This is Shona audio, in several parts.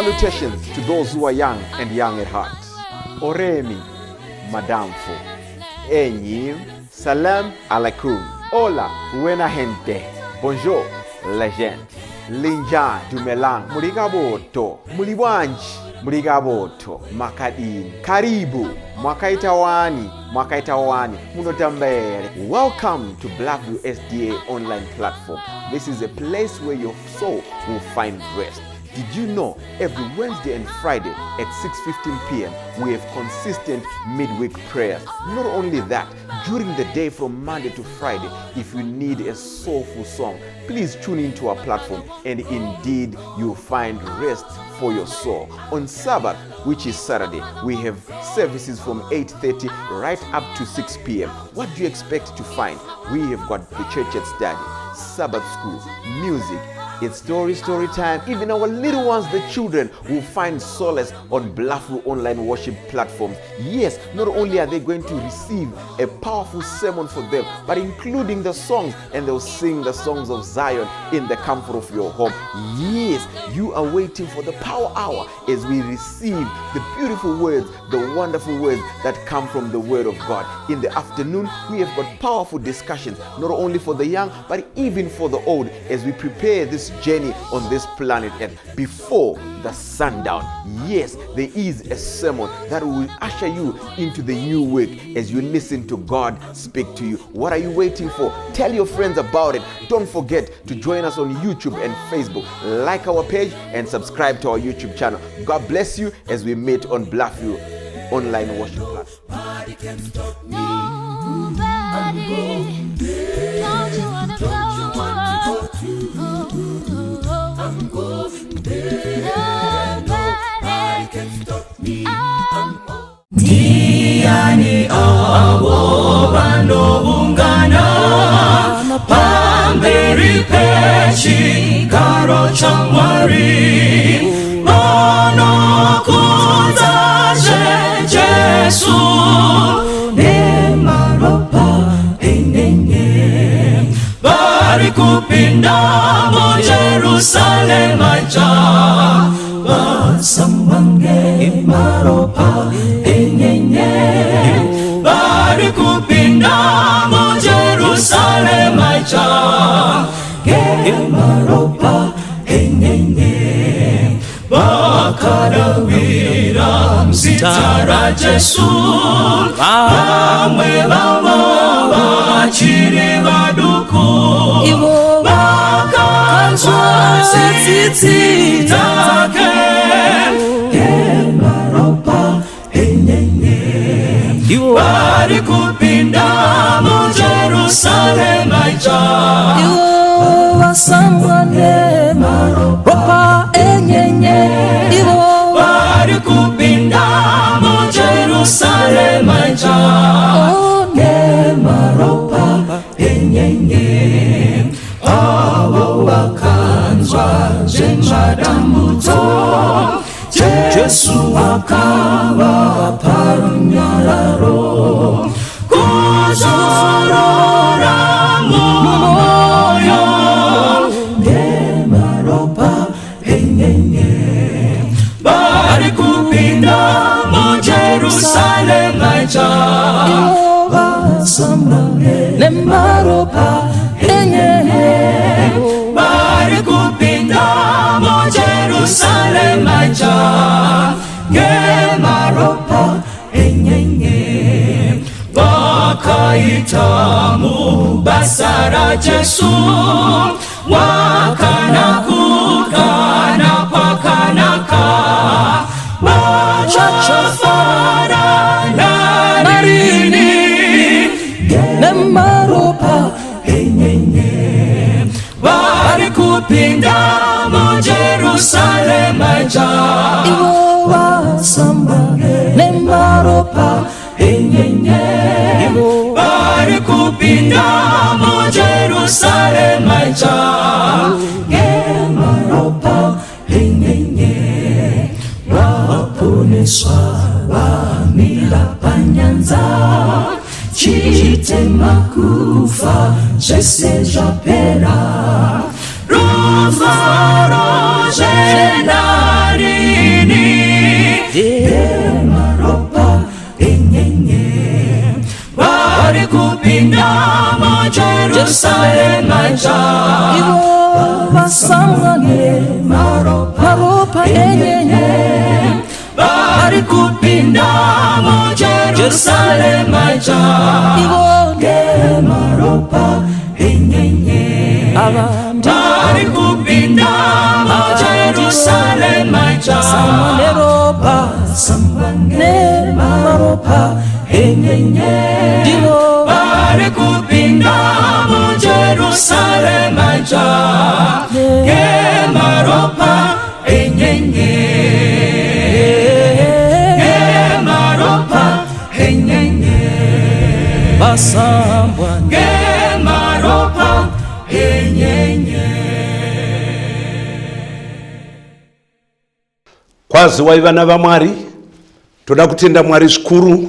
Salutations to those who are young and young at heart. Oremi, Madamfo, Enyim, Salam alaikum, Hola, buena gente, Bonjour, legend, Linja dumelang, Murigaboto, Muliwanji, Murigaboto, Makadin, Karibu, Mwakaitawani, Munotambere. Welcome to Blackview SDA online platform. This is a place where your soul will find rest. Did you know every Wednesday and Friday at 6:15 p.m. we have consistent midweek prayers? Not only that, during the day from Monday to Friday, if you need a soulful song, please tune into our platform and indeed you'll find rest for your soul. On Sabbath, which is Saturday, we have services from 8:30 right up to 6 p.m. What do you expect to find? We have got the church at study, Sabbath school, music. It's story time. Even our little ones, the children, will find solace on Blackview online worship platforms. Yes, not only are they going to receive a powerful sermon for them, but including the songs, and they'll sing the songs of Zion in the comfort of your home. Yes, you are waiting for the power hour as we receive the beautiful words, the wonderful words that come from the word of God. In the afternoon, we have got powerful discussions, not only for the young, but even for the old, as we prepare this journey on this planet Earth before the sundown. Yes, there is a sermon that will usher you into the new week as you listen to God speak to you. What are you waiting for? Tell your friends about it. Don't forget to join us on YouTube and Facebook. Like our page and subscribe to our YouTube channel. God bless you as we meet on Blackview online worship platform. Nobody can stop me. Don't you wanna go? I'm going there. Nobody can stop me. Diani awo bando ungana pamberi pechi karo chamwari mono kunzaje Jesu ne maropa enenye bari kupinda mo Jerusalem aja basambange maropa enenye bari kupinda mo Jerusalem aja ge maropa enenye bakadawira msitara Jesu bamwe bachiri baduku bakanzwa sititi take maropa enyenye bari kupinda mu Jerusalem aja wasamwane maropa enyenye bari kupinda mu Jerusalem aja maropa enyenye awo wakanzwa jemadamuto Jesu akawa parunyararo kuzorora moyo maropa enyenye bari kupinda mo Jerusalem aja ne maropa enyenye bari kupinda mo Jerusalem aja ge maropa enyenye bakaita mu basara Jesu wakana kukana pakanaka wachafara narini maropa enyenye bari kupinda mo Jerusalem aja wasambange ne maropa enyenye bari kupinda mo Jerusalem aja ge maropa enyenye waponeswa wamila panyanza chite makufa jesejapera rufaro jena marini maropa enyenye vari kupinda Jerusalema ivo vasangane maropa enyenye vari kupinda Jerusalema ivo maropa enyenye vari kupinda Jerusalema sambane maropa enyenye vari kupinda Jerusalema maropa enyenye maropa enyenye basambane maropa enyenye. Kwazi waivana vaMwari, toda kutenda Mwari zvikuru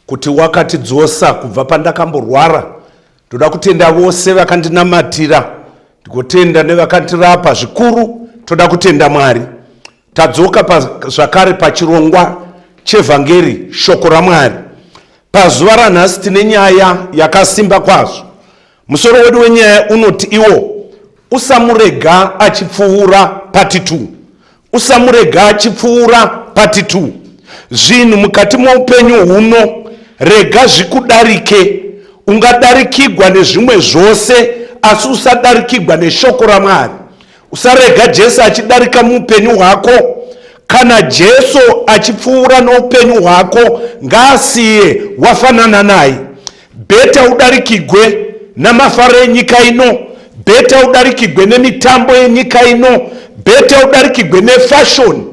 kuti wakatidzosa kubva pandakamborwara. Toda kutenda vose vakandinamatira, tikutenda nevakandirapa zvikuru. Toda kutenda Mwari. Tadzoka zvakare pachirongwa chevhangeri, shoko raMwari. Pazuva ranhasi tine nyaya yakasimba kwazvo. Musoro wedu wenyaya unoti iwo usamurega achipfuura pati 2. Usamurega achipfuura pati 2. Zvinhu mukati muupenyu huno rega zvikudarike. Ungadarikigwa nezvimwe zvose asi usadarikigwa neshoko raMwari. Usarega Jesu achidarika muupenyu hwako. Kana Jesu achipfuura noupenyu hwako, ngaasiye wafanana naye. Beta udarikigwe namafaro enyika ino, beta udarikigwe nemitambo yenyika ino, beta udarikigwe nefashoni,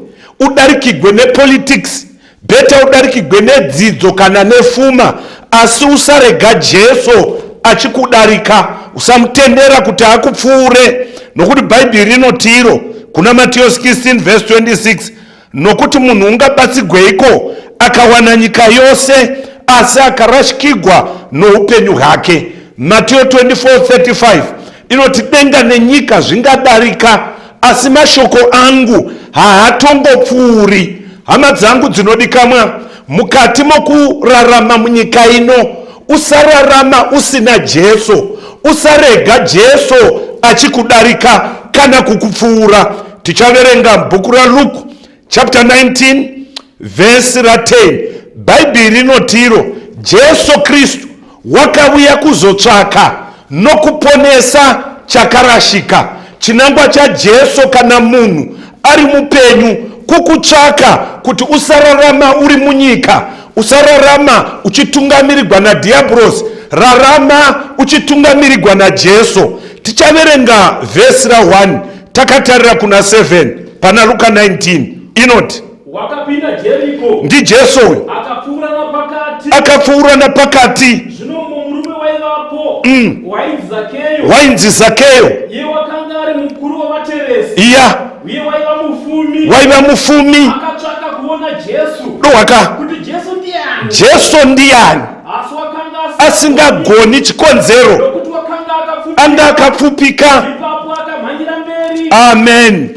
udarikigwe nepolitics, beta udarikigwe nedzidzo kana nefuma, asi usarega Jesu achikudarika. Usamutendera kuti akupfuure, nokuti Bhaibheri rinoti iro kuna Matthew 16:26, nokuti munhu ungabatsigweiko akawana nyika yose asi akarashikigwa noupenyu hwake. Matthew 24:35 inoti denga nenyika zvingadarika asi mashoko angu haatongopfuuri. Hama dzangu dzinodikamwa, mukati mokurarama munyika ino usararama usina Jesu. Usarega Jesu achikudarika kana kukupfuura. Tichaverenga bhuku raLuke chapter 19 verse 10. Bhaibheri rinotiro Jesu Kristu wakauya kuzotsvaka nokuponesa chakarashika. Chinangwa cha Jesu kana munhu ari mupenyu kukutsvaka kuti usararama uri munyika, usararama uchitungamirirwa nadhiabhorosi, rarama uchitungamirirwa naJesu. Tichaverenga vhesi ra1 takatarira kuna 7 pana Luka 19 inoti wakapinda Jeriko, ndi Jesu akapfuura napakati. Zvino murume waivapo wainzi Zakeyo, iye wakanga ari mukuru wavateresi, iya uye waiva mufumi, akatsvaka kuona Jesu kuti Jesu ndiani, asi wakanga asingagoni chikonzero, nokuti wakanga anga akapfupika. ipapo akamhanyira mberi, Amen.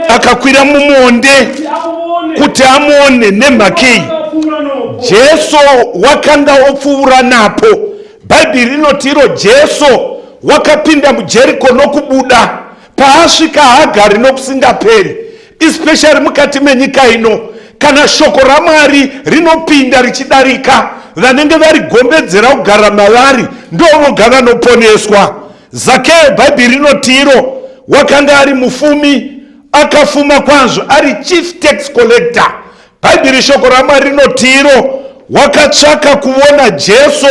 Akakwira mumuonde kuti amuone nemhakei. Jesu wakanga opfuura napo. Bhaibheri rinotiro Jesu wakapinda muJeriko nokubuda. Paasvika haagari nokusingaperi, especially mukati menyika ino. Kana shoko raMwari rinopinda richidarika, vanenge varigombedzera kugara mavari ndovoga vanoponeswa. Zakeyo, Bhaibheri rinotiro wakanga ari mufumi, akafuma kwazvo, ari chief tax collector. Bhaibheri shoko raMwari rinotiro wakatsvaka kuona Jesu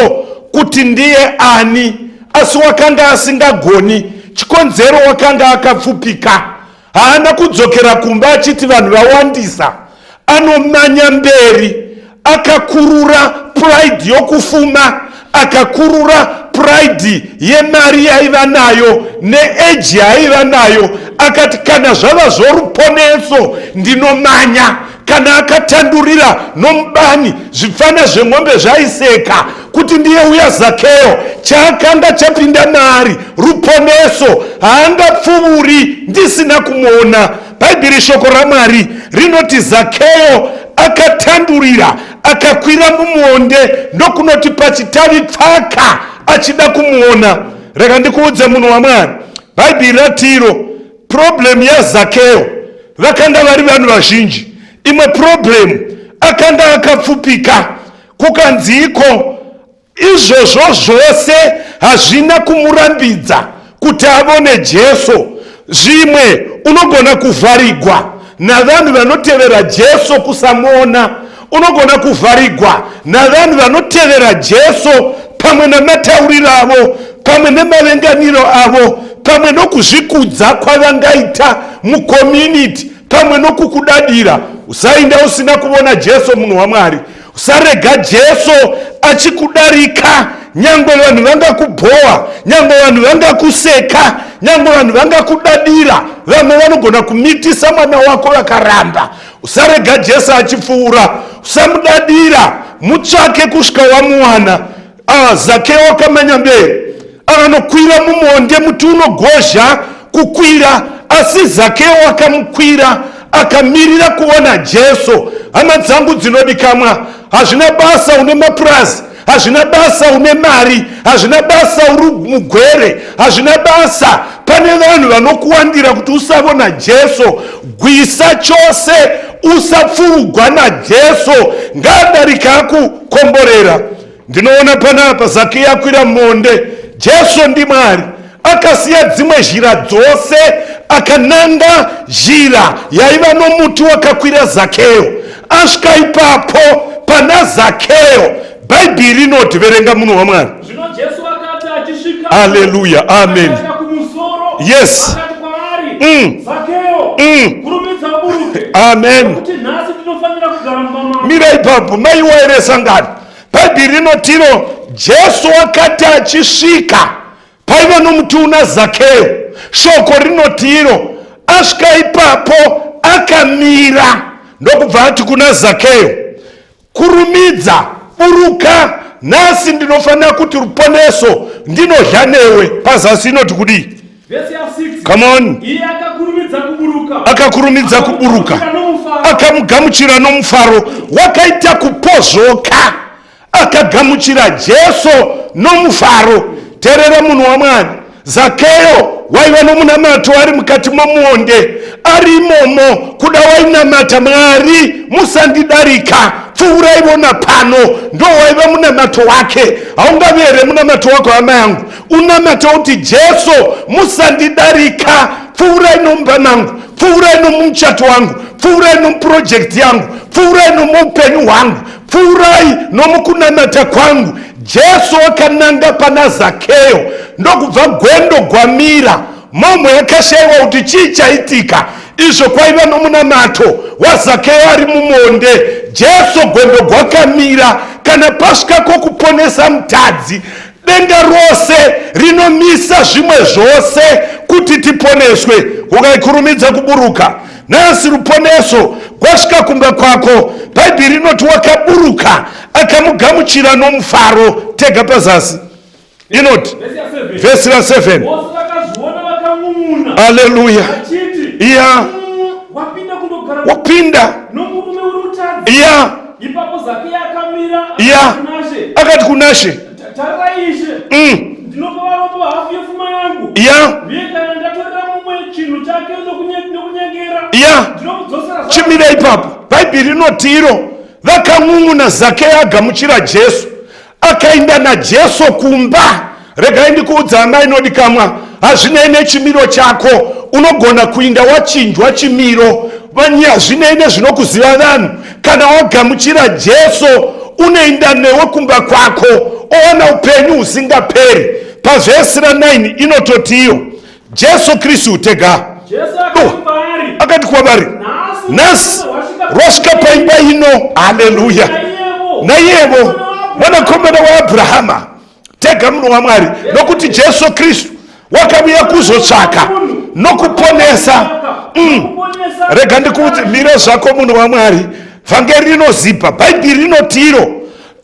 kuti ndiye ani, asi wakanga asingagoni. Chikonzero wakanga akapfupika. Haana kudzokera kumba achiti vanhu vawandisa, anomanya mberi. Akakurura pride yokufuma, akakurura pride yemari yaiva nayo neeji yaiva nayo. Akati kana zvava zvoruponeso ndinomanya. Kana akatandurira nomubani zvifana zvemombe zvaiseka kuti ndiye uya Zakeyo, chaakanga chapinda maari ruponeso. Haangapfuuri ndisina kumuona. bhaibheri shoko raMwari rinoti Zakeo akatandurira akakwira mumuonde ndokunoti pachitavi pfaka achida kumuona. Rega ndikuudze munhu waMwari, bhaibheri ratiro problem yaZakeo vakanga vari vanhu vazhinji. Imwe problem akanga akapfupika, kukanziko izvozvo zvose hazvina kumurambidza kuti avone Jesu. Zvimwe unogona kuvharigwa navanhu vanotevera Jesu kusamuona, unogona kuvharigwa navanhu vanotevera Jesu pamwe namatauriro avo, pamwe nemavenganiro avo, pamwe nokuzvikudza kwavangaita mucommunity, pamwe nokukudadira. Usainda usina kuona Jesu munhu waMwari. Usarega Jesu achikudarika. Nyangwe vanhu vangakubhowa, nyangwe vanhu vangakuseka, nyangwe vanhu vangakudadira, vamwe vanogona kumitisa mwana wako vakaramba. Usarega Jesu achipfuura, usamudadira, mutsvake kusvika wamuwana. Zakeo akamanya mberi, akanokwira mumuonde muti unogozha kukwira, asi Zakeo akamukwira akamirira kuona Jesu. Hama dzangu dzinodikamwa, hazvina basa une mapurazi, hazvina basa une mari, hazvina basa uri mugwere, hazvina basa pane vanhu vanokuwandira kuti usavona Jesu. Gwisa chose, usapfurugwa naJesu, ngadarika akukomborera. Ndinoona panapa Zakeo akwira muonde, Jesu ndiMwari, akasiya dzimwe zhira dzose akananga zhira yaiva nomuti wakakwira Zakeo. Asvika ipapo pana Zakeo, bhaibheri rinoti, verenga munhu waMwari. Zvino Jesu akati achisvika, Haleluya, amen. akaenda kumusoro, Yes. akati kwaari, Zakeo, kurumidza uburuke. Amen. Kuti nhasi tinofanira kugara mumba mako. Mira ipapo, maiwaeresa ngani. Bhaibheri rinotiro Jesu akati achisvika paiva nomuti una Zakeo. Shoko rinotiro asvika ipapo akamira ndokubva ati kuna Zakeo, kurumidza, buruka, nhasi ndinofanira kuti ruponeso ndinodya newe. Pazasi inoti kudii? Verse ya 6. Come on. Iye akakurumidza kuburuka. Akakurumidza kuburuka, akamugamuchira nomufaro, wakaita kupozvoka, akagamuchira Jesu nomufaro. Terera munhu waMwari, Zakeo waiva nomunamato ari mukati momuonde, ari imomo kuda wainamata Mwari, musandidarika, pfuurai vona pano, ndo waiva munamato wake. Haungavere munamato wako hama yangu, unamata kuti Jesu musandidarika, pfuurai nomumba mangu, pfuurai nomuchato wangu, pfuurai nomuprojekti yangu, pfuurai nomuupenyu hwangu, pfuurai nomukunamata kwangu. Jesu akananga pana Zakeo, ndokubva gwendo gwamira. Momwe yakashayiwa kuti chii chaitika. Izvo kwaiva nomunamato waZakeo ari mumonde. Jesu gwendo gwakamira. Kana pasvika kokuponesa mutadzi, denga rose rinomisa zvimwe zvose kuti tiponeswe. Ukaikurumidza kuburuka, nhasi ruponeso gwasvika kumba kwako. Bhaibheri rinoti wakaburuka, akamugamuchira nomufaro. Tega pazasi inoti vhesi ra7. Vose vakazviona vakamumuna. Haleluya. Achiti, Iya, wapinda kundogara wapinda. nomurume uri utadzi. Iya, Ipapo Zakeo akamira, iya, akati kunashe, akati kunashe, tarirai Ishe, ndinopa varombo hafu yepfuma yangu. iya, Uye kana ndatorera mumwe chinhu chake nokunyengera, iya, ndinomudzosera zvangu. chimira ipapo. Bhaibheri rinotiro vakamumuna Zakeo agamuchira Jesu, akaenda naJesu kumba. Regai ndikuudza hama inodikamwa, hazvinei nechimiro chako, unogona kuinda wachinjwa chimiro, hazvinei nezvinokuziva vanhu. Kana wagamuchira Jesu, unoenda newe kumba kwako, oona upenyu husingaperi. Pavhesi ra9 inototiyo, Jesu Kristu tega Jesu akati kwaari, akati kwavari, nhasi rosvika paimba ino. Haleluya. Naiyevo mwanakomana waAbhurahama. Tega munhu waMwari, nokuti Jesu Kristu wakauya kuzotsvaka nokuponesa. Rega ndikuudze, miro zvako munhu waMwari, vhangeri rinozipa. Bhaibheri rinotiro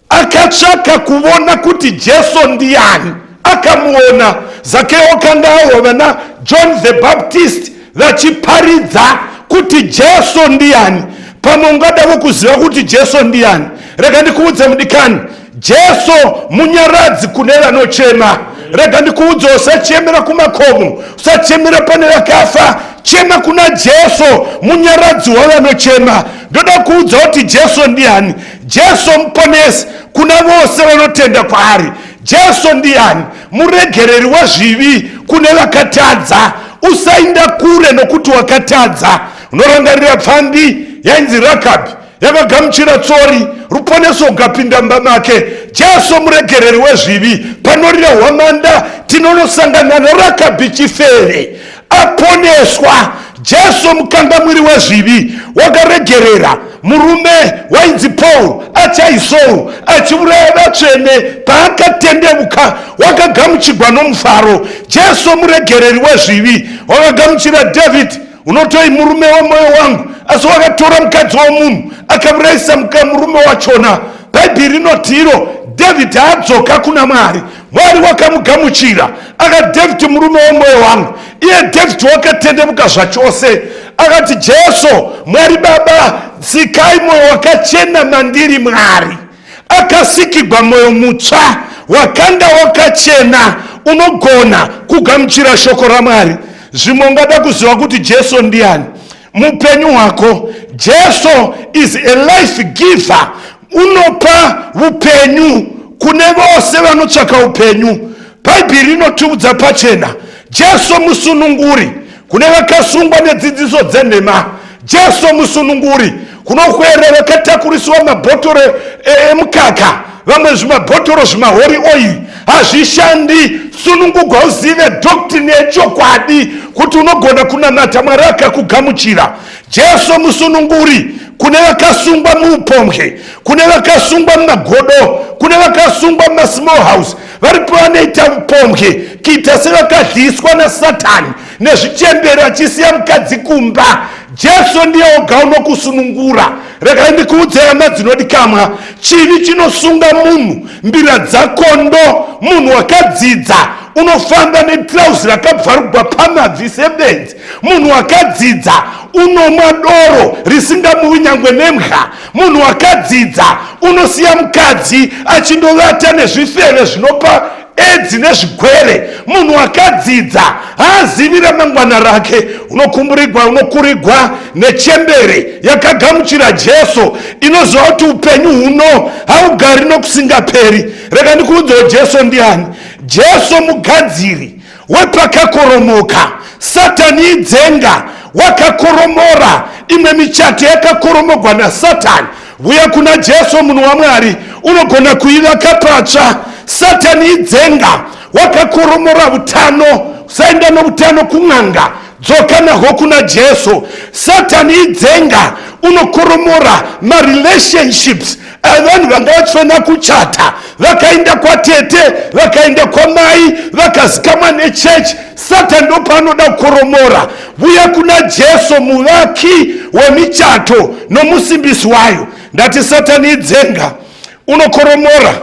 akatsvaka kuona kuti Jesu ndiani, akamuona. Zakeo kanga ahova naJohn the Baptist vachiparidza kuti Jesu ndiani. Pamwe ungadavo kuziva kuti Jesu ndiani, rega ndikuudze mudikani, Jesu munyaradzi kune vanochema. Rega ndikuudze usachemera kumakomo, usachemera pane vakafa, chema kuna Jesu munyaradzi wavanochema. Ndoda kuudza kuti Jesu ndiani. Jesu muponesi kuna vose vanotenda kwaari. Jesu ndiani, muregereri wezvivi kune vakatadza. Usainda kure nokuti wakatadza. Unorangarira pfambi yainzi Rakabi, yakagamuchira tsori, ruponeso ukapinda mumba make. Jesu muregereri wezvivi. Panorira hwamanda tinonosangana naRakabi chifeve, aponeswa. Jesu mukangamwiri wezvivi wakaregerera murume wainzi Paul achaisoro achiuraya vatsvene paakatendemuka, wakagamuchirwa nomufaro. Jesu muregereri wezvivi wakagamuchira David, unotoi murume womwoyo wangu, asi wakatora mukadzi womunhu akamurayisa murume wachona. Bhaibheri rinoti iro David haadzoka kuna Mwari, Mwari wakamugamuchira akati David murume womwoyo wangu. Iye David wakatendemuka zvachose akati Jesu Mwari Baba, sikai mwoyo wakachena mandiri Mwari. Akasikirwa mwoyo mutsva wakanga wakachena unogona kugamuchira shoko raMwari. Zvimwe ungada kuziva kuti Jesu ndiani mupenyu hwako. Jesu is a life giver. Unopa upenyu kune vose vanotsvaka upenyu. Bhaibheri rinotiudza pachena, Jesu musununguri kune vakasungwa nedzidziso dzenhema. Jesu musununguri kunokwere vakatakuriswa mabhotoro emukaka, vamwe zvimabhotoro zvimahori oil. Hazvishandi. Sunungurwa uzive doctrine yechokwadi kuti unogona kunamata Mwari akakugamuchira. Jesu musununguri kune vakasungwa muupombwe, kune vakasungwa mumagodo, kune vakasungwa mumasmall house, varipo vanoita upombwe kuita sevakadliswa naSatani nezvichembero achisiya mukadzi kumba. Jesu ndiye oga unokusunungura. Rega ndikuudze hama dzinodikamwa, chivi chinosunga munhu mbira dzakondo. Munhu wakadzidza unofamba netrauzi rakabvarugwa pamabvi sebenzi. Munhu wakadzidza unomwa doro risingamuwi nyangwe nemha. Munhu wakadzidza unosiya mukadzi achindovata nezvifeve zvinopa edzi nezvigwere. Munhu wakadzidza haazivi ramangwana rake. Unokurigwa nechembere yakagamuchira Jesu, inoziva kuti upenyu huno haugari nokusingaperi. Rega ndikuudze Jesu ndiani. Jesu mugadziri wepakakoromoka. Satani idzenga wakakoromora imwe michato yakakoromogwa naSatani. Uya kuna Jesu munhu waMwari unogona kuivaka patsva. Satani idzenga wakakoromora utano, usaenda noutano kun'anga, dzoka nahwo kuna Jesu. Satani idzenga unokoromora marelationships avanhu vanga vachifana kuchata, vakaenda kwatete, vakaenda kwamai, vakazikamwa nechechi. Satani ndo paanoda kukoromora. Uya kuna Jesu muvaki wemichato nomusimbisi wayo. Ndati Satani idzenga unokoromora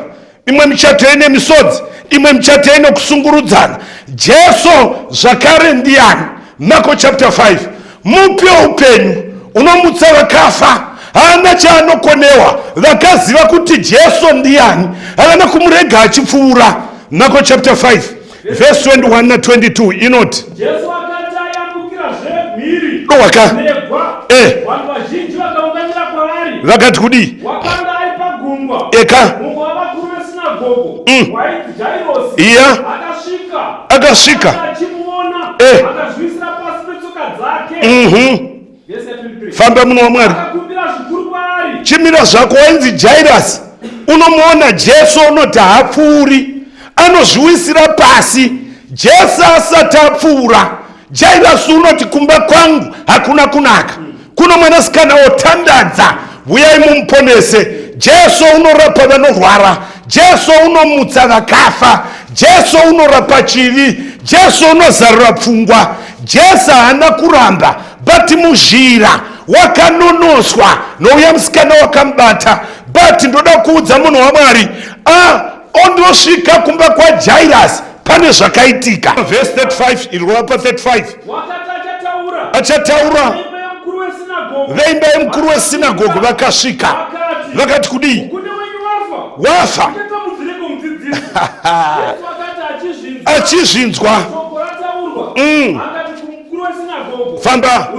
imwe michato ine misodzi, imwe michato ine kusungurudzana. Jesu zvakare ndiani? Marko chapter 5, mupe upenyu, unomutsa vakafa, haana chaanokonewa. Vakaziva kuti Jesu ndiani havana kumurega achipfuura. Marko chapter 5 verse 21 na 22 inoti Jesu akati ayambukira zvemhiri waka negwa, vanhu vazhinji vakaunganira kwaari. vakati kudi Wakanga ari pagungwa, eka mumwe wavakuru vesinagoge wainzi Jairosi iya akasvika achimuona, akazviwisira pasi petsoka dzake. famba muno waMwari, Akakumbira zvikuru kwaari. chimira zvako. wainzi Jairasi. Unomuona Jesu unoti haapfuuri, anozviwisira pasi. Jesu asati apfuura, Jairasi unoti kumba kwangu hakuna kunaka, kuno mwanasikana otandadza, uyai mumuponese. Jesu unorapa vanorwara. Jesu unomutsa vakafa. Jesu unorapa chivi. Jesu unozarura pfungwa. Jesu haana kuramba, but muzhira wakanonoswa nouya musikana wakamubata. But ndoda kuudza munhu waMwari, ondosvika kumba kwaJairasi pane zvakaitika. Verse 35 iri wapa 35 Wakati achataura, achataura imba yomukuru veimba yemukuru wesinagoge vakasvika vakati kudii, kune wenyu wafa. ngatamudzireko mudzidzisi. Yesu akati achizvinzwa shoko rataurwa akati kumukuru wesinagoge, famba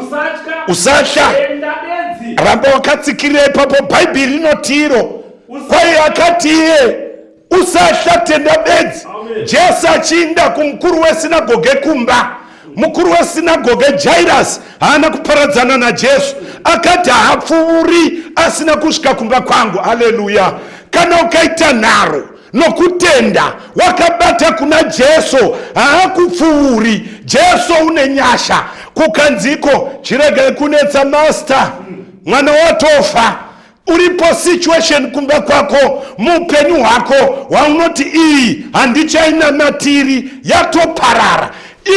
usatya, enda bedzi. ramba wakatsikirira ipapo. Bhaibheri rinoti iro kwaye akati iye usatya, tenda bedzi. Jesu achiinda kumukuru wesinagoge kumba, mukuru wesinagoge Jairus haana kuparadzana naJesu, akati haapfuuri asina kusvika kumba kwangu. Haleluya! Kana ukaita nharo nokutenda wakabata kuna Jesu, haakupfuuri. Jesu une nyasha. Kukanziko chirege kunetsa master, mwana watofa. Uripo situation kumba kwako, mupenyu hwako waunoti iyi handichainamatiri, yatoparara.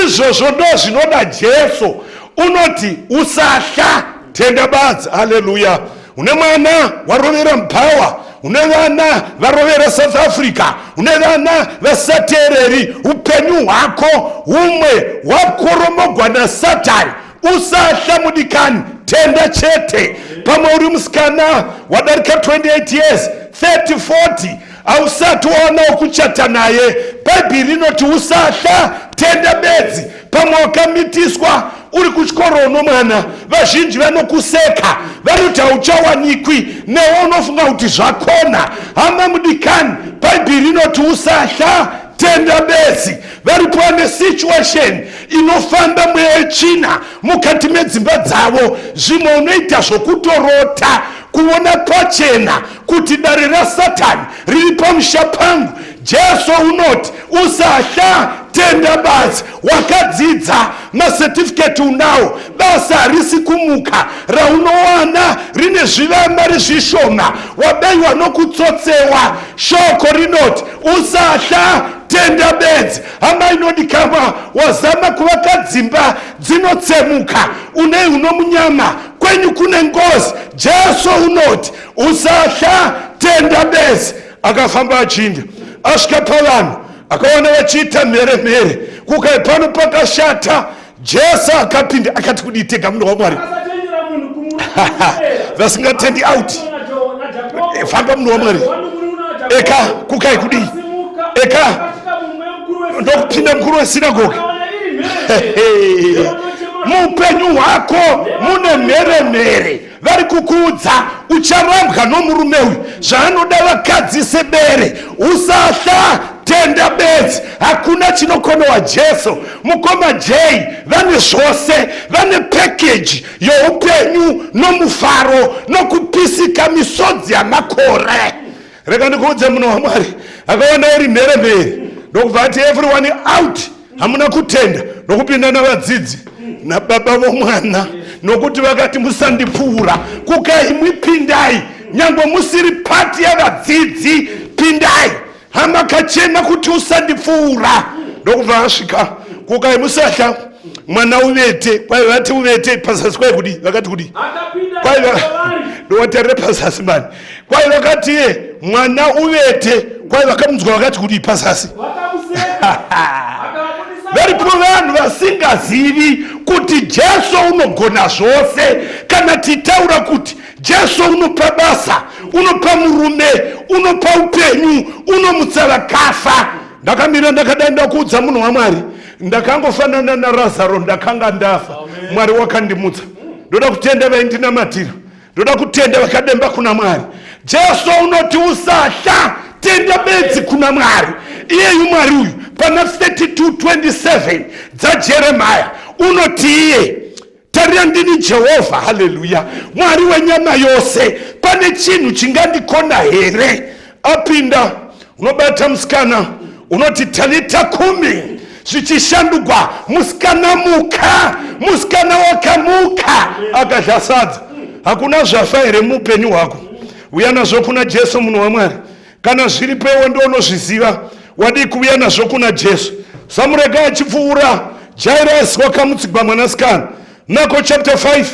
Izvozvo ndo zvinoda Jesu. Unoti usatya, tenda badzi. Haleluya! Une mwana warovera Mpawa, une vana varovera South Africa, une vana vasateereri, upenyu hwako humwe wakoromogwa naSatani. Usatya mudikani, tenda chete. Pamwe uri musikana wadarika 28 years, 30, 40, hausati waonawo kuchata naye, Bhaibheri rinoti usatya, tenda bedzi. Pamwe wakamitiswa uri kuchikoro uno mwana, vazhinji vanokuseka, vanoti hauchawanikwi, newe unofunga kuti zvakona. Hama mudikani, Bhaibheri rinoti usatya, tenda bedzi. Varipo vane situation inofamba mweya yechina mukati medzimba dzavo, zvimwe unoita zvokutorota, kuona pachena kuti dare raSatani riri pamusha pangu. Jesu unoti usatya, tenda badzi. Wakadzidza, masertificate unawo, basa harisi kumuka, raunowana rine zvivambari zvishoma, wabayiwa nokutsotsewa. Shoko rinoti usatya, tenda bedzi. Hama inodikama, wazama kuvaka dzimba dzinotsemuka, unei uno munyama kwenyu kune ngozi. Jesu unoti usatya, tenda bedzi. Akafamba achinda, asvika pavanhu akaona vachiita mhere, kukai pano pakashata. Jesu akapinda akati kudii, tega munhu waMwari, vasingatendi out, famba munhu waMwari. Eka kukai kudii, eka ndokupinda mukuru wesinagoge. Mupenyu hwako mune mhere, vari kukuudza ucharambwa nomurume uyu, zvaanoda vakadzi sebere. Usatya, tenda bedzi. Hakuna chinokonewa Jesu. Mukoma Jay vane zvose, vane package youpenyu nomufaro nokupisika misodzi yamakore. Rega ndikuudze munhu waMwari, akaona iri mhere, ndokubva ati everyone out. Hamuna kutenda nokupinda navadzidzi nababa vomwana, nokuti vakati musandipfuura. Kukai mwipindai, nyangwe musiri pati yavadzidzi, pindai. Hama kachena kuti usandipfuura. Ndokubva asvika, kukai musatya, mwana uvete. Kwai vati uvete pazasi, kwai kudi, vakati kudi, kwai ndowatarire pazasi mani. Kwai vakati mwana uvete, kwai vakamunzwa vakati kudi pazasi. Varipo vanhu vasingazivi kuti Jesu unogona zvose. Kana titaura kuti Jesu unopa basa, unopa murume, unopa upenyu, unomutsa vakafa. Ndakamira ndakadai ndakuudza munhu waMwari, ndakangofanana naRazaro, ndakanga ndafa. Mwari wakandimutsa. Ndoda kutenda vaindinamatira, ndoda kutenda vakademba kuna Mwari. Jesu unoti usatya, tenda bedzi kuna Mwari. Iyeyu Mwari uyu pana 32:27 dzaJeremiah unoti iye, tarira ndini Jehovha. Haleluya! Mwari wenyama yose, pane chinhu chingandikona here? Apinda, unobata musikana, unoti talita kumi, zvichishandugwa musikana muka, musikana wakamuka. Akazhasadza. Hakuna zvafa here muupenyu hwako? Uya nazvo kuna Jesu munhu waMwari. Kana zviripo iwe ndo unozviziva, wadi kuuya nazvo kuna Jesu. Usarega achipfuura, Jairus wakamutsigwa mwanasikana. Marko chapter 5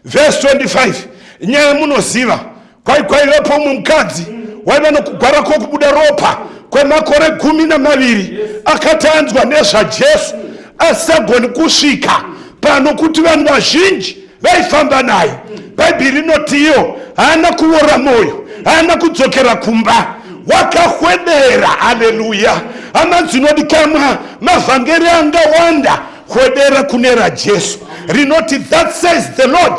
verse 25. Nyaya munoziva, kwaivapo umwe mukadzi waiva nokugwara kwokubuda ropa kwemakore 12, akati anzwa nezvaJesu asagoni kusvika pano kuti vanhu vazhinji vaifamba naye. Bhaibheri rinoti iyo haana kuora moyo, haana kudzokera kumba, wakahwedera. Haleluya. Hama dzinodikanwa mavhangeri angawanda, hwedera kune raJesu rinoti that says the Lord.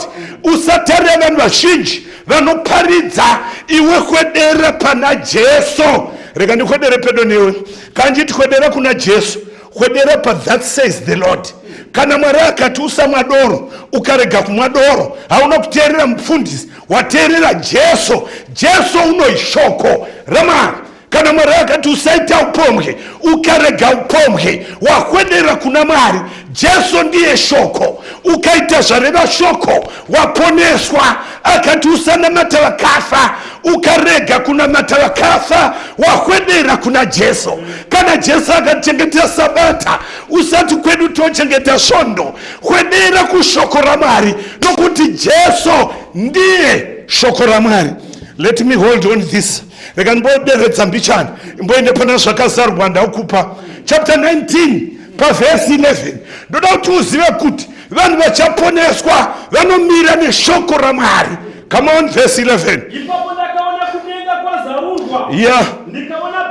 Usatarira vanhu vazhinji vanoparidza, iwe hwedera pana Jesu. Rega ndihwedere pedo newe, kanjiti hwedera kuna Jesu, hwedera pa that says the Lord. Kana Mwari akati usamwa doro ukarega kumwa doro, hauna kuteerera mupfundisi, wateerera Jesu. Jesu unoishoko ramari. Kana Mwari akati usaita upombwe ukarega upombwe, wahwedera kuna Mwari. Jesu ndiye shoko, ukaita zvareva shoko waponeswa. Akati usanamata vakafa ukarega kunamata vakafa, wahwedera kuna Jesu. Kana Jesu akachengeta sabata, usati kwedu tochengeta svondo, hwedera kushoko ramwari, nokuti Jesu ndiye shoko ramwari. Let me hold on this. Rega ndimboderedza mbichana, imboende pana zvakazarwa ndaukupa chapter 19 pavhesi 11. Ndoda kuti uzive kuti vanhu vachaponeswa vanomira neshoko ramwari. Come on, verse 11. Ipapo ndakaona kudenga kwazarurwa. Yeah. Ndikaona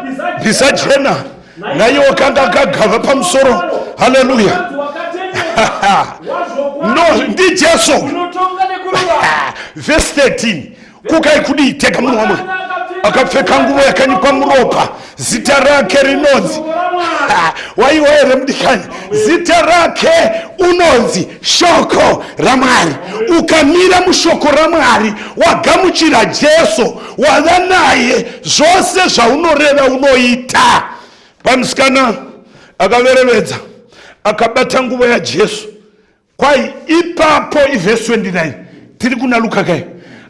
bhiza jena naye wakanga akagava pamusoro. Haleluya. No, ndi Jesu. Verse 13. Kukai kuditeka munhu wamwe akapfeka nguvo yakanyikwa muropa, zita rake rinonzi waiwa here mudikani, zita rake unonzi shoko ramwari. Ukamira mushoko ramwari, wagamuchira Jesu, wava naye, zvose zvaunoreva unoita. Pamusikana akaverevedza akabata nguvo yaJesu, kwai ipapo ivhesi 29 tiri kuna Luka kai,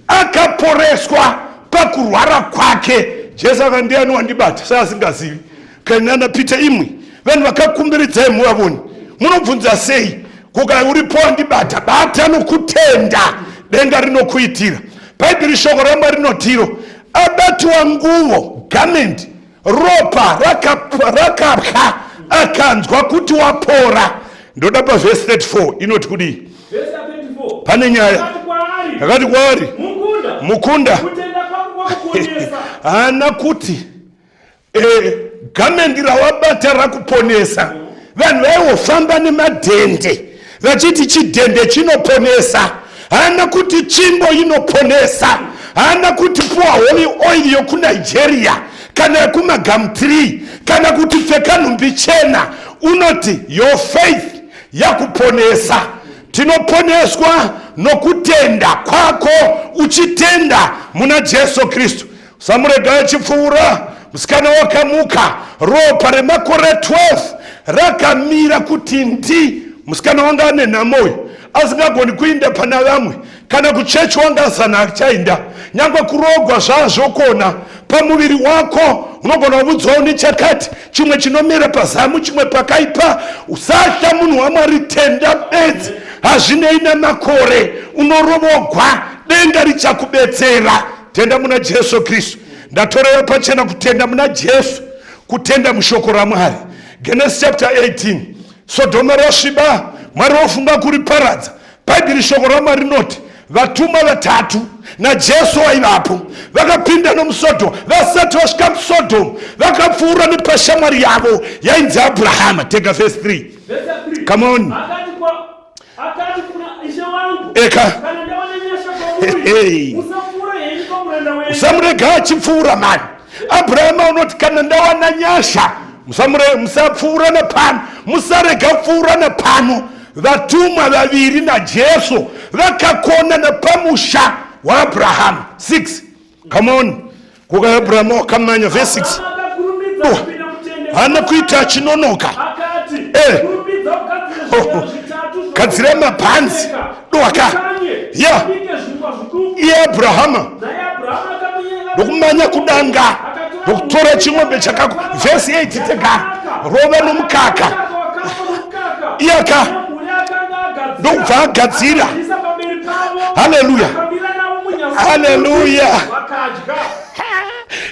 akaporeswa pakurwara kwake. Jesu akati ndiani wandibata seasingazivi. Kainana Pita, imwi vanhu vakakumbiridzai muvavoni, munobvunza sei? Kukai uripo wandibata, bata nokutenda, denga rinokuitira. Bhaibheri shoko ramba rinotiro abatiwa nguvo, garment, ropa rakapwa, akanzwa kuti wapora. Ndoda pavhesi 34 inoti kudii? Pane nyaya yakati kwaari mukunda haana kuti gamendi rawabata rakuponesa. Vanhu vaivofamba nemadhende vachiti chidhende chinoponesa, haana kuti tsvimbo inoponesa, haana kuti puwa holy oil yokuNigeria kana yekumagamtree kana kuti pfeka nhumbi chena. Unoti your faith yakuponesa. Tinoponeswa nokutenda kwako, uchitenda muna Jesu Kristu. Usarega Achipfuura, musikana wakamuka, ropa remakore 12 rakamira kuti ndi musikana wanga ane namoyo, asingagoni kuinda pana vamwe kana kuchechi wanga sana achainda, nyangwa kurogwa zvazvokona pamuviri wako. Unogona kubudzawo nechakati, chimwe chinomera pazamu, chimwe pakaipa. Usatya munhu waMwari, tenda bedzi, hazvinei namakore. Unorovogwa, denga richakubetsera. Tenda muna Jesu Kristu. Ndatorera pachena kutenda muna Jesu, kutenda mushoko raMwari. Genesis chapter 18. Sodoma rasviba, Mwari ofunga kuriparadza. Bhaibheri shoko raMwari rinoti vatumwa vatatu naJesu waivapo vakapinda nomuSodhomu. Vasati vasvika muSodhomu vakapfuura nepashamwari yavo yainzi Abrahama. Tega verse 3. Come on. Akati kuna ishe wangu, eka kana ndaona nyasha kwa mwuri, usapfuura yeni kwa mrenda wengi. Usarega Achipfuura mani. Abrahama unoti kana ndawana nyasha, musapfuura napano, musarega pfuura napano. Vatumwa vaviri naJesu vakakona napamusha wa Abraham. 6. Come on. Kuka Abraham wakamanya verse 6. Hana kuita chinonoka. Kadzira mapanzi doka ya Abrahama ndokumanya kudanga ndokutora chimwembe chakako. Verse 8 tega rova nomukaka iyaka ndokubva agadzira. Haleluya, haleluya.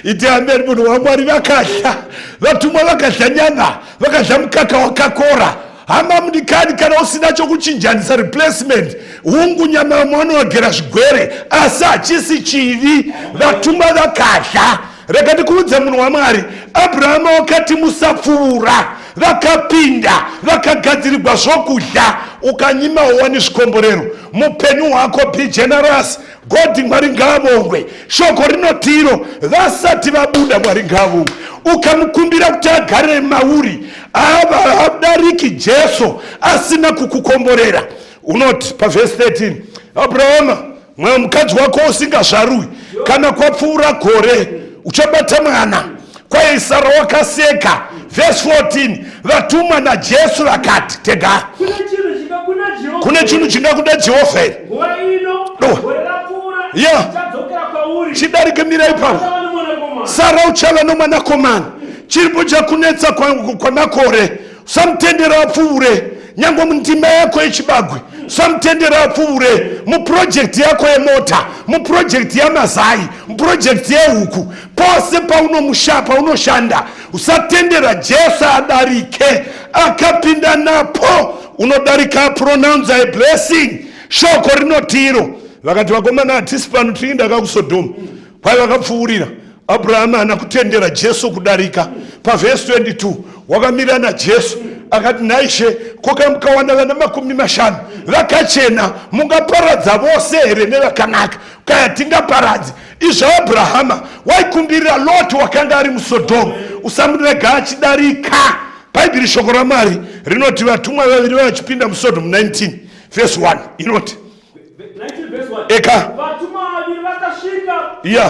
Iti ameni munhu waMwari vakadya, vatumwa vakadya nyama, vakadya mukaka wakakora. hama mudikani kana usina chokuchinjanisa replacement hungu nyama mwanogera zvigwere asi hachisi chivi vatumwa vakadya. Rega ndikuudze munhu waMwari, Abrahama wakati musapfuura, vakapinda vakagadzirirwa zvokudya, ukanyima uwani zvikomborero mupenyu hwako. Be generous. God Mwari ngaavongwe. Shoko rinoti iro vasati vabuda Mwari ngaavongwe. Ukamukumbira kuti agare mauri adariki Jesu asina kukukomborera. Unoti pavhesi 13 Abrahama, mwe mukadzi wako usingazvarui kana kwapfuura gore uchabata mwana. Kwaye Sara wakaseka. Verse 14 vatumwa naJesu vakati tega kune chinhu chingakuda Jehovha here. Chidarike mirai pano. Sara uchava nomwanakomana. Chiripo chakunetsa kwamakore. Usamutendera apfuure. Nyangwe mundima yako yechibagwe usamutendera apfuure. Muprojekti yako yemota, muprojekti yamazai, muprojekti yehuku, pose paunoshanda usatendera Jesu adarike. Akapinda napo unodarika pronounce a blessing. Shoko rinotiro vakati vakomana hatisi pano tiinda kakuSodoma kwai vakapfuurira. Abrahama anakutendera Jesu kudarika. Pavhesi 22 wakamira naJesu akati naishe koka mukawanda vana 50 vakachena mungaparadza vose here nevakanaka? Kaya tingaparadzi. Izvo Abrahama waikumbirira Loti wakanga ari muSodoma usamurega achidarika. Bhaibheri shoko raMwari rinoti vatumwa vaviri vachipinda muSodoma 19 verse 1 inoti 19 verse 1 eka vatumwa vaviri vakasvika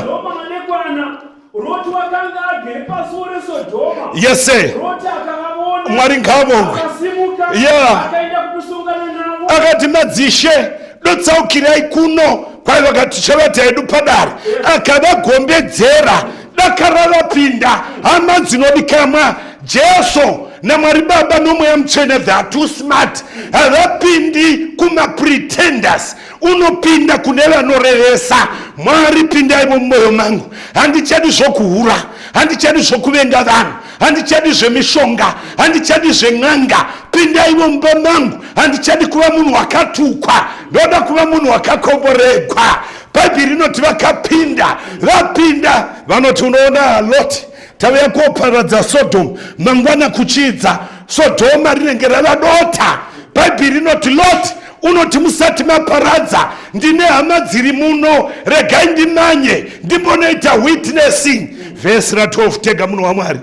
Sodoma manekwana. Loti wakanga agere pasuo reSodoma. Yes Loti akavaona Mwari ngaavongwe. akasimuka akaenda kumusungano navo akati madzishe dotsaukirai kuno. Kwai vakati chavati hedu padare. Akavagombedzera dakara rapinda. Hama dzinodikamwa Jesu naMwari Baba nomweya mutsvene, they are too smart. Havapindi kumapretenders, unopinda kune vanorevesa. Mwari pindai mumwoyo mangu. Handichadi zvokuhura, handichadi zvokuvenga vanhu, handichadi zvemishonga, handichadi zven'anga. Pindai mumba mangu. Handichadi kuva munhu wakatukwa, ndoda kuva munhu wakakomboregwa. Bhaibheri rinoti vakapinda. Vapinda vanoti unoona Loti tauya koparadza Sodoma mangwana kuchidza. Sodoma rinenge rava dota. Bhaibheri rinoti Loti unoti musati maparadza ndine hama dziri muno, regai ndimanye ndimbonoita witnessing. Verse 12 tega munhu waMwari.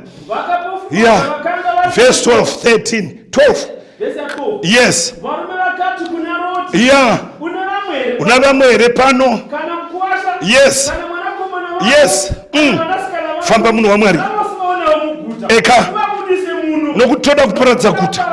Verse 12 13 12 yes. Una vamwe here pano? Yes. Yes. Famba munhu waMwari. Eka nokutoda kuparadza guta.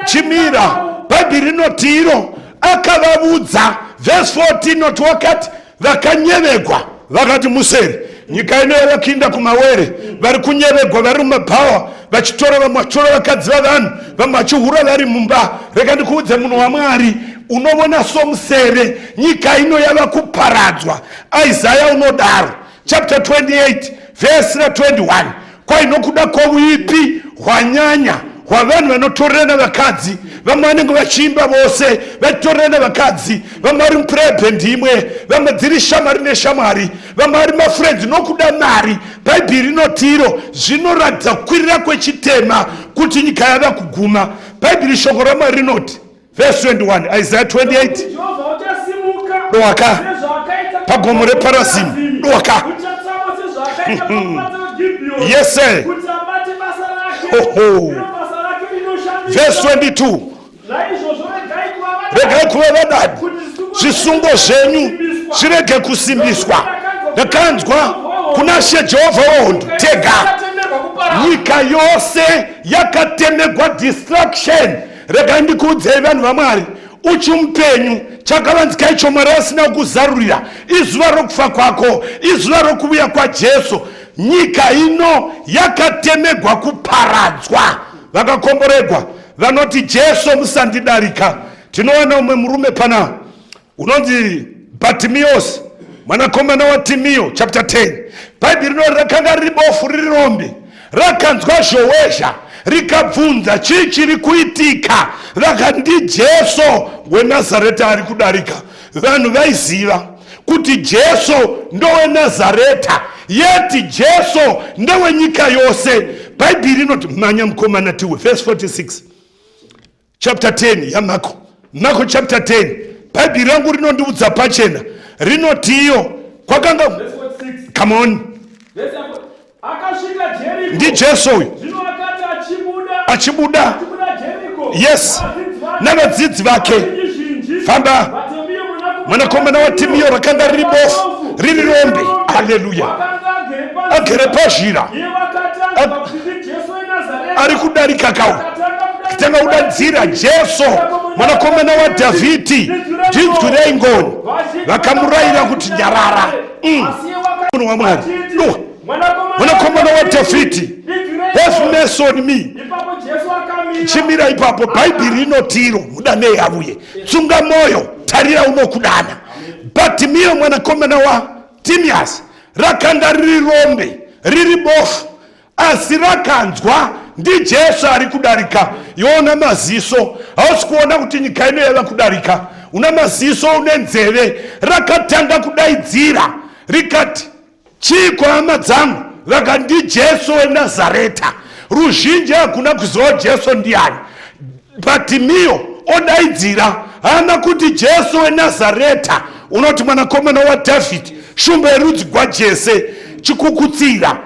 Chimira. Bhaibheri rinoti iro akavavudza. Verse 14 noti wakati vakanyevegwa vakati museri nyika ino yavakiinda kumawere vari kunyevegwa vari mumabhawa vachitora vamwe vachitora vakadzi vavanhu vamwe vachihura vari mumba. Rega ndikuudze munhu waMwari, unovona somusere nyika ino yava kuparadzwa. Isaya unodaro chapter 28 verse 21 kwai nokuda kwokuipi hwanyanya hwavanhu vanotorera vakadzi. Vamwe vanenge vachiimba vose vachitorera vakadzi. Vamwe vari mupurebe ndimwe, vamwe dziri shamwari neshamwari, vamwe vari mafriends nokuda mari. Bhaibheri rinotiro zvinoratidza kukwirira kwechitema kuti nyika yava kuguma. Bhaibheri shoko raMwari rinoti verse 21 Isaiah 28 dowaka pagomo reParazimu dowaka. Yes sir. Verse 22 regai kuva vadadi, zvisungo zvenyu zvirege kusimbiswa. Ndakanzwa kuna She Jehovha wahondo tega. Nyika yose yakatemegwa destruction. Regai ndikuudzei vanhu vaMwari, uchimupenyu chakavanzika icho Mwari asina kukuzarurira. Izuva rokufa kwako, izuva rokuuya kwaJesu. Nyika ino yakatemegwa kuparadzwa. Vakakomboregwa vanoti Jesu musandidarika. Tinoona umwe murume pana unonzi Bartimaeus mwanakomana waTimeo chapter 10. Bhaibheri rinoti rakanga riri bofu riri rombe, rakanzwa zhowezha rikabvunza chii chiri kuitika, vakati Jesu weNazareta ari kudarika. Vanhu vaiziva kuti Jesu ndoweNazareta, yeti Jesu ndowenyika yose. Bhaibheri rinoti, manya mukomana tiwe, verse 46 chapter 10 yaMarko, Marko chapter 10. Bhaibheri rangu rinondiudza pachena, rinotiyo kwakanga, come on, ndi Jesu uyu achibuda, yes, navadzidzi vake. Famba, mwanakomana waTimiyo rakanga riri bofu, riri rombe. Haleluya. Agere pazhira, ari kudarika kawo, kitanga udadzira Jesu mwanakomana waDhavhidhi, ndinzwirei ngoni. Vakamurayira kuti nyarara. Munhu waMwari, mwanakomana waDhavhidhi, have mercy on me. Chimira ipapo. Bhaibheri rinotiro, mudanei avuye, tsunga moyo, tarira unokudana. Bhatimiyo mwanakomana waTimiasi rakanga riri rombe, riri bofu, asi rakanzwa ndi Jesu ari kudarika. Yona maziso, hausi kuona kuti nyika ino yava kudarika, una maziso, une nzeve. Rakatanga kudaidzira rikati, chii hama dzangu? Vakati ndi Jesu weNazareta. Ruzhinji hakuna kuziva Jesu ndiani. Bhatimiyo odaidzira, hana kuti Jesu weNazareta, unoti mwanakomana waDhavhidhi, shumba yerudzi rwaJese, chikukutsira,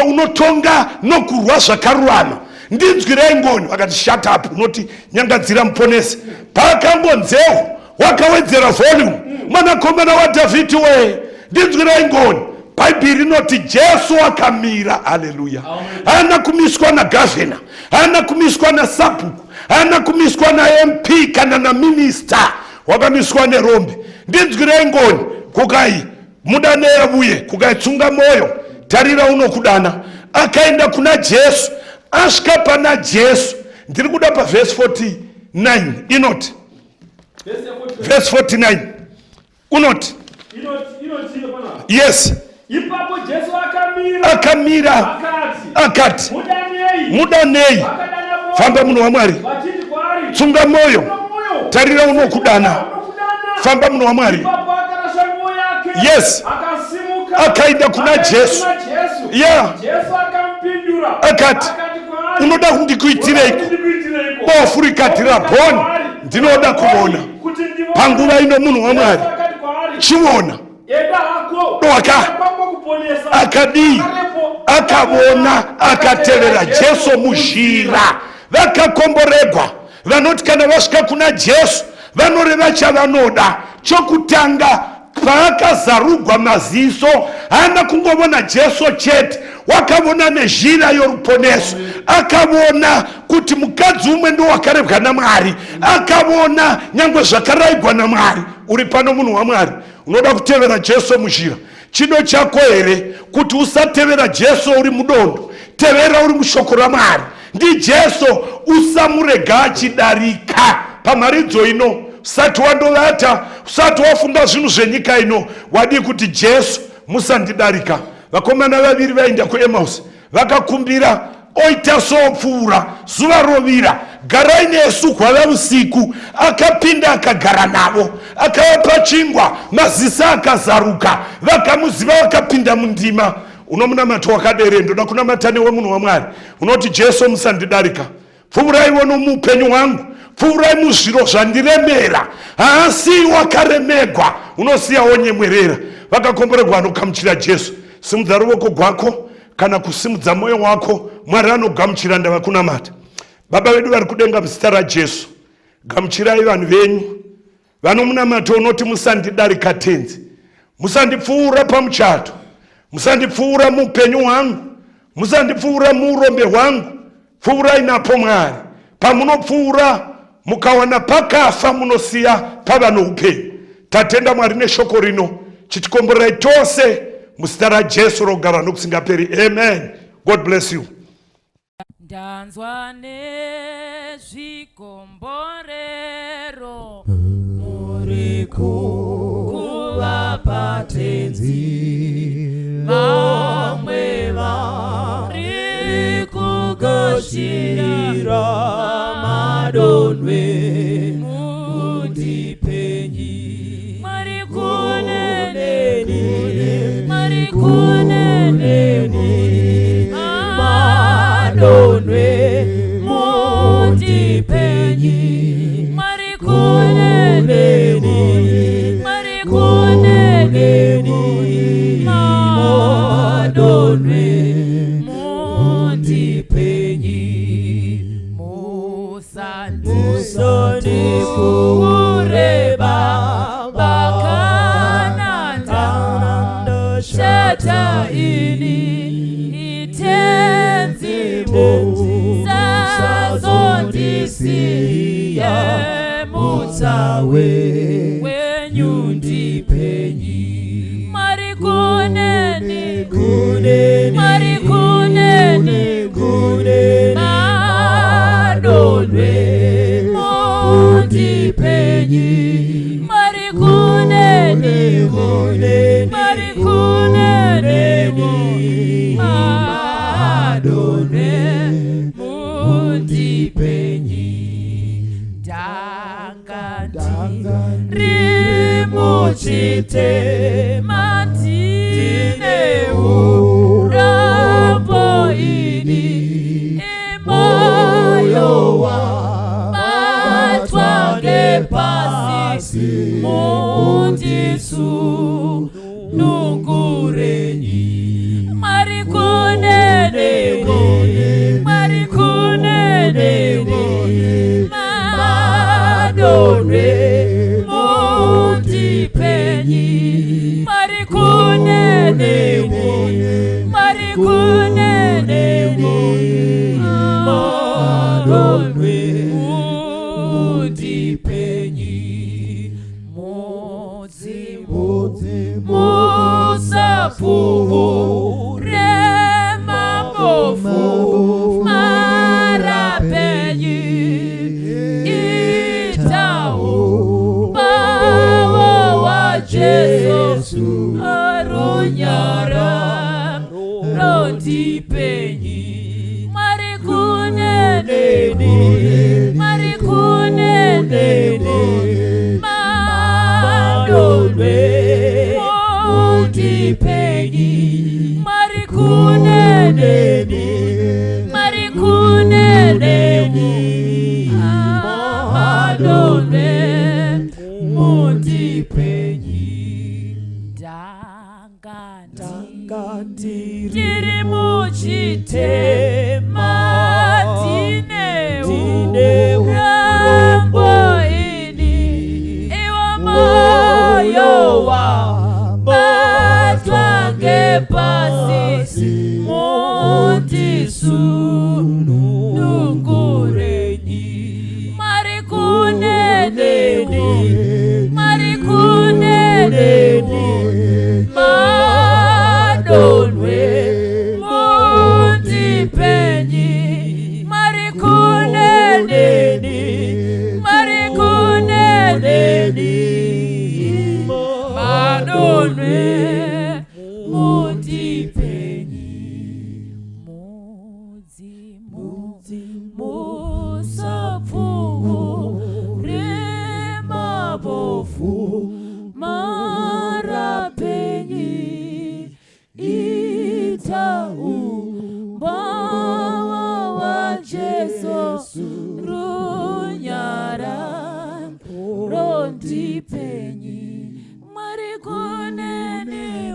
unotonga nokurwa zvakarurama, ndinzwirei ngoni. Vakati shut up, unoti nyangadzira muponesi. Pakambonzewo wakawedzera volume, mwanakomana waDhavhidhi we, ndinzwirei ngoni. Bhaibheri rinoti Jesu akamira. Haleluya. Hana kumiswa na gavana, hana kumiswa na sabhuku, hana kumiswa na MP kana na minister, wakamiswa nerombe. Ndinzwirei ngoni. Kukai mudane avuye, kukai tsunga moyo, tarira unokudana. Akaenda kuna Jesu, asvika pana Jesu. Ndiri kuda pa verse 49 inoti, verse 49 unoti, yes, ipapo Jesu akamira akati, mudanei. Famba munhu waMwari, tsunga moyo, tarira unokudana. Famba munhu waMwari. Yes, akaenda kuna Jesu. Yeah, akati, unoda kundikuitireiko? Bofu rikatira boni, ndinoda kuona. Panguva ino munhu waMwari chiona doka akadi akavona akatevera Jesu muzhira. Vakakomboregwa. Vanoti kana vasvika kuna Jesu vanoreva chavanoda. Chokutanga, paakazarugwa maziso, hana kungovona Jesu chete, wakavona nezhira yoruponeso. Akavona kuti mukadzi umwe ndo wakarebwa naMwari, akavona nyangwe zvakarayigwa naMwari. Uri pano munhu waMwari, unoda kutevera Jesu muzhira. Chido chako here kuti usatevera Jesu uri mudondo, tevera uri mushoko raMwari. Ndi Jesu usamurega achidarika. Pamaridzo ino usati wandovata, usati wafunga zvinhu zvenyika ino, wadi kuti Jesu musandidarika. Vakomana vaviri vaenda kuEmausi, vakakumbira oita soopfuura, zuva rovira, garai nesu kwava usiku. Akapinda akagara navo, akavapa chingwa, maziso akazaruka, vakamuziva, vakapinda mundima. Unomunamata wakadere, ndoda kunamata newe munhu waMwari. Unoti Jesu musandidarika. Pfuurai nomuupenyu hwangu, pfuurai muzviro zvandiremera. Haasi wakaremegwa, unosiyawo nyemwerera. Vakakomborerwa vanogamuchira Jesu. Simudza ruoko rwako kana kusimudza moyo wako, Mwari anogamuchira. Ndavakunamata. Baba vedu vari kudenga muzita raJesu, gamuchirai vanhu venyu vanomunamata. Unoti musandidarika tenzi, musandipfuura pamuchato, musandipfuura muupenyu hwangu, musandipfuura muurombe hwangu. Pfuurai napo Mwari. Pamunopfuura mukawana pakafa, munosiya pava noupenyu. Tatenda Mwari neshoko rino, chitikomborerai tose muzita raJesu rogara nokusingaperi. Amen. God bless you. Ndanzwa nezvikomborero muri kuvapa tenzi, vamwe vari kugoshi Shira madonwe mundipenyi marikoneni madonwe mundipenyi marikoneni madonwe Musani kureba bakananda shata ini itenzimu sazondisi ye mutawe wenyundipenyi marikoneni madonwe mundipenyi marikoneni madonwe mundipenyi dangandi rimuchite matine urambo ini imoyowa matwange pasi mundisu nungurenyi marikoneni madonwe mundipenyi marikoneni madonwe mundipenyi musafuhu remabofu marapenyi itau bawa wa Jesu arunyara rondipenyi marikoneni madonwe mundipenyi marikoneni madonwe mundipenyi dangandi tirimuchite matine urambo ini iwa mayowa matwange pasi mundisu nungurenyi marikoneni madonwe mundipenyi marikoneni madonwe mundipenyi musafuhu remabofu marapenyi itau bawa wa Jesu runyara rondipenyi marikoneni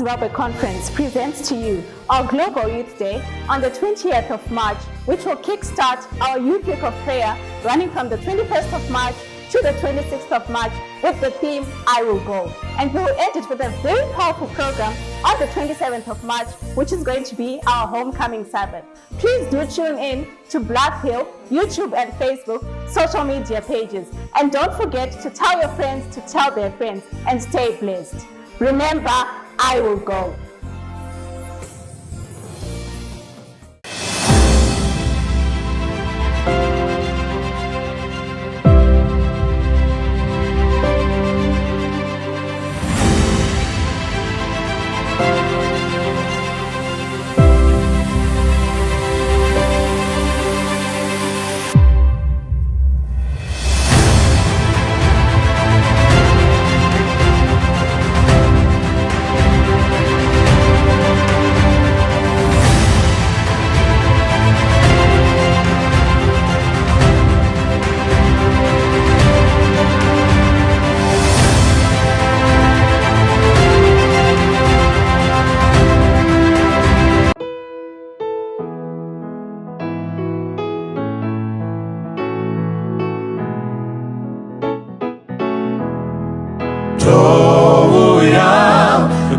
Zimbabwe Conference presents to you our Global Youth Day on the 20th of March, which will kickstart our Youth Week of Prayer running from the 21st of March to the 26th of March with the theme, I Will Go. And we will end it with a very powerful program on the 27th of March, which is going to be our Homecoming Sabbath. Please do tune in to Black Hill, YouTube and Facebook social media pages. And don't forget to tell your friends to tell their friends, and stay blessed. Remember, I will go.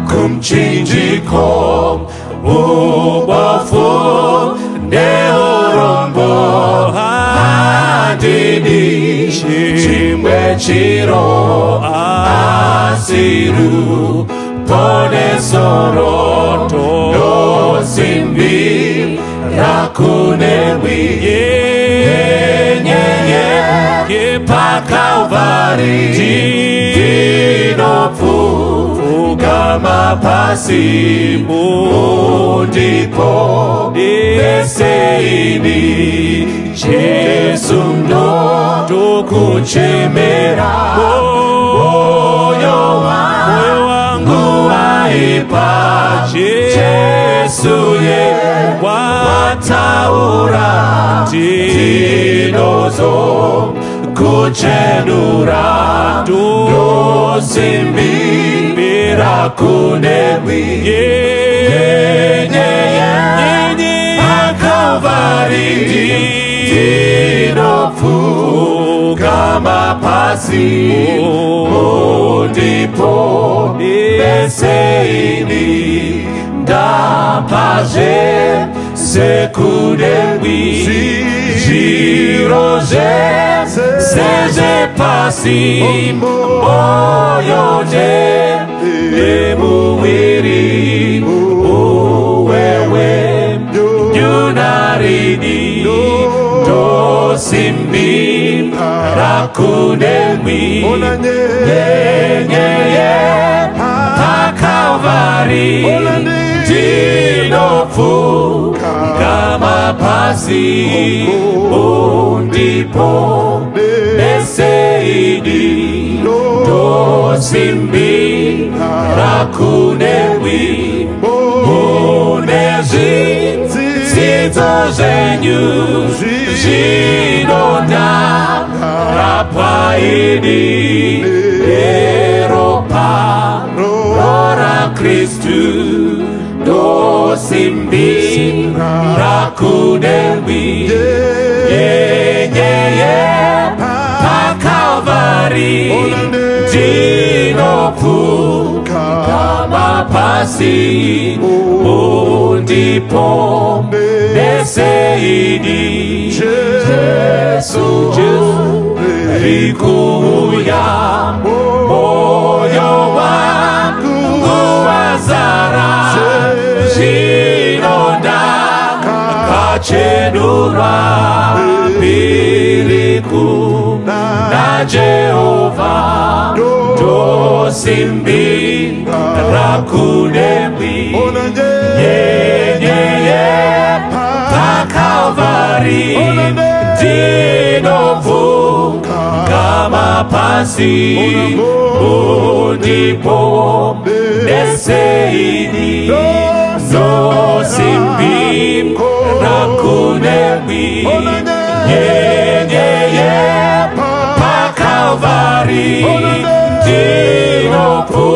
Kumchinjiko ubofu neurombo hadini chimwe chiro asiru pone soroto no simbi rakunewi ye Calvary dinofu kama pasi ndipo beseini Jesu ndo tukuchemera moyo wangu waipa Jesu ye wataura tinozo kuchenura dosimbi kunewi Makuvire dinofu kama pasi ndipo beseini ndapaje sekunewi jiroje seje pasi moyoje emuwiri uwewe yunarini dosimbi rakunewi yeye Calvary dinofu kama pasi ndipo beseini dosimbi rakunewi munezi zidzo zenyu zvinonda rapaini eropa rora Kristu dosimbi rakunewi yeye Calvary dinofu kama pasi ndipo beseini Jesu rikuya moyo wangu wazara zvinonda kachenurwa biriku na Jehova dosimbi rakunewi yeye Calvary dinofu kama pasi ndipo beseini dosimbi rakunewi yeye Calvary dinofu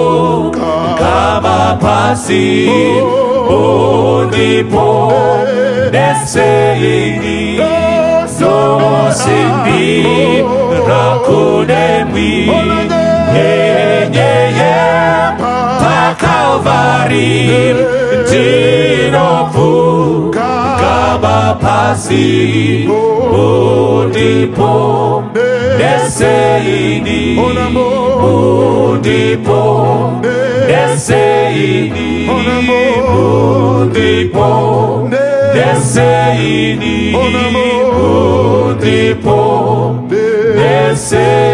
kama pasi pasi ndipo neseini nosimbi rakunemwi yenyeye pa Kalvari tinofu kama pasi ndipo neseini ndipo neseini ndipo neseini ndipo neseini